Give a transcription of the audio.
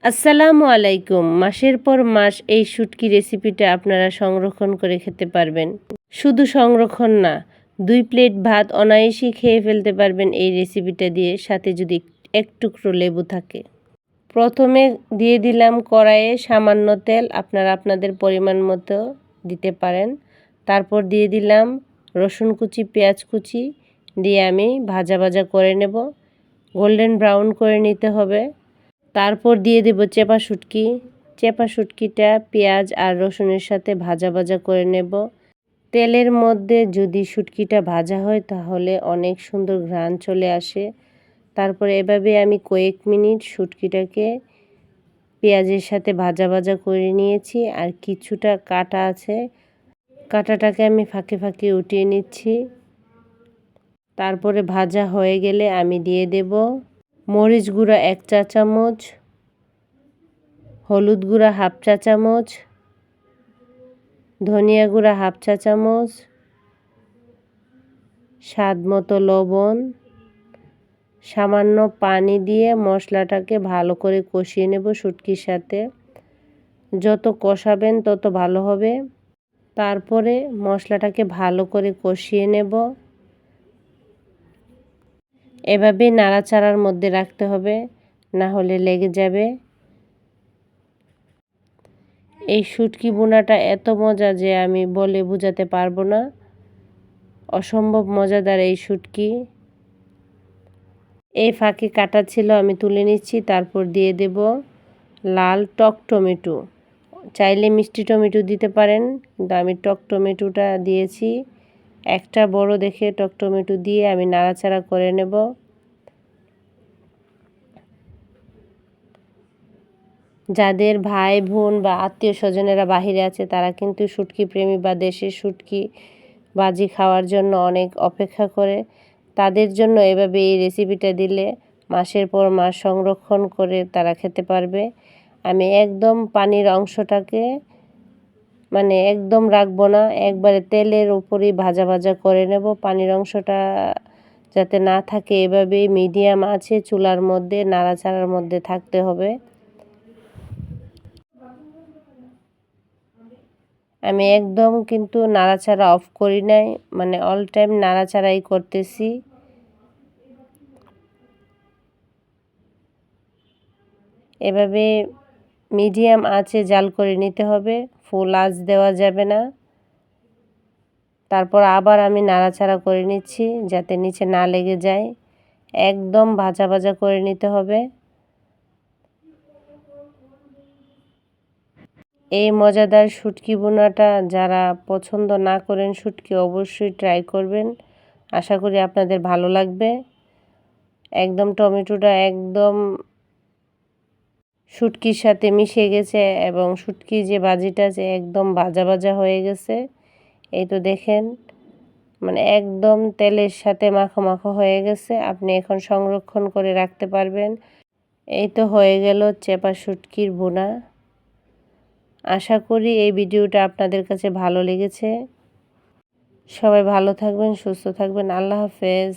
আসসালামু আলাইকুম। মাসের পর মাস এই শুটকি রেসিপিটা আপনারা সংরক্ষণ করে খেতে পারবেন। শুধু সংরক্ষণ না, 2 প্লেট ভাত অনায়াসেই খেয়ে ফেলতে পারবেন এই রেসিপিটা দিয়ে, সাথে যদি এক টুকরো লেবু থাকে। প্রথমে দিয়ে দিলাম কড়াইয়ে সামান্য তেল, আপনারা আপনাদের পরিমাণ মতো দিতে পারেন। তারপর দিয়ে দিলাম রসুন কুচি, পেঁয়াজ কুচি দিয়ে আমি ভাজা ভাজা করে নেব। গোল্ডেন ব্রাউন করে নিতে হবে। তারপর দিয়ে দেব চেপা শুটকি। চেপা শুটকিটা পেঁয়াজ আর রসুনের সাথে ভাজা ভাজা করে নেব। তেলের মধ্যে যদি শুটকিটা ভাজা হয় তাহলে অনেক সুন্দর ঘ্রাণ চলে আসে। তারপরে এভাবে আমি কয়েক মিনিট শুটকিটাকে পেঁয়াজের সাথে ভাজা ভাজা করে নিয়েছি। আর কিছুটা কাটা আছে, কাটাটাকে আমি ফাঁকে ফাঁকে উঠিয়ে নিচ্ছি। তারপরে ভাজা হয়ে গেলে আমি দিয়ে দেব মরিচ গুঁড়া 1 চা চামচ, হলুদ গুঁড়া 1/2 চা চামচ, ধনিয়া গুঁড়া 1/2 চা চামচ, স্বাদ মতো লবণ, সামান্য পানি দিয়ে মশলাটাকে ভালো করে কষিয়ে নেব শুটকির সাথে। যত কষাবেন তত ভালো হবে। তারপরে মশলাটাকে ভালো করে কষিয়ে নেব। এভাবে নাড়াচাড়ার মধ্যে রাখতে হবে, না হলে লেগে যাবে। এই শুটকি ভুনাটা এত মজা যে আমি বলে বোঝাতে পারবো না। অসম্ভব মজাদার এই শুটকি। এই ফাঁকে কাটা ছিল, আমি তুলে নিচ্ছি। তারপর দিয়ে দেব লাল টক টমেটো। চাইলে মিষ্টি টমেটো দিতে পারেন, কিন্তু আমি টক টমেটোটা দিয়েছি। একটা বড় দেখে টক টমেটো দিয়ে আমি নাড়াচাড়া করে নেব। যাদের ভাই বোন বা আত্মীয় স্বজনেরা বাহিরে আছে তারা কিন্তু শুটকি প্রেমী বা দেশের শুটকি ভাজি খাওয়ার জন্য অনেক অপেক্ষা করে। তাদের জন্য এভাবে এই রেসিপিটা দিলে মাসের পর মাস সংরক্ষণ করে তারা খেতে পারবে। আমি একদম পানির অংশটাকে একদম রাখবো না, একবারে তেলের উপরই ভাজা ভাজা করে নেব। পানির অংশটা যাতে না থাকে, এভাবেই মিডিয়াম আছে চুলার মধ্যে নাড়াচাড়ার মধ্যে থাকতে হবে। আমি একদম কিন্তু নাড়াচাড়া অফ করি নাই, অল টাইম নাড়াচাড়াই করতেছি। এভাবে মিডিয়াম আঁচে জাল করে নিতে হবে, ফুল আঁচ দেওয়া যাবে না। তারপর আবার আমি নাড়াচাড়া করে নিচ্ছি যাতে নিচে না লেগে যায়। একদম ভাজা ভাজা করে নিতে হবে। এই মজাদার শুটকি ভুনাটা যারা পছন্দ না করেন শুটকি, অবশ্যই ট্রাই করবেন। আশা করি আপনাদের ভালো লাগবে। একদম টমেটোটা একদম শুটকির সাথে মিশে গেছে এবং শুটকি যে ভাজিটা আছে একদম ভাজা ভাজা হয়ে গেছে। এই তো দেখেন, একদম তেলের সাথে মাখো মাখো হয়ে গেছে। আপনি এখন সংরক্ষণ করে রাখতে পারবেন। এই তো হয়ে গেল চেপা শুটকির ভুনা। আশা করি এই ভিডিওটা আপনাদের কাছে ভালো লেগেছে। সবাই ভালো থাকবেন, সুস্থ থাকবেন। আল্লাহ হাফেজ।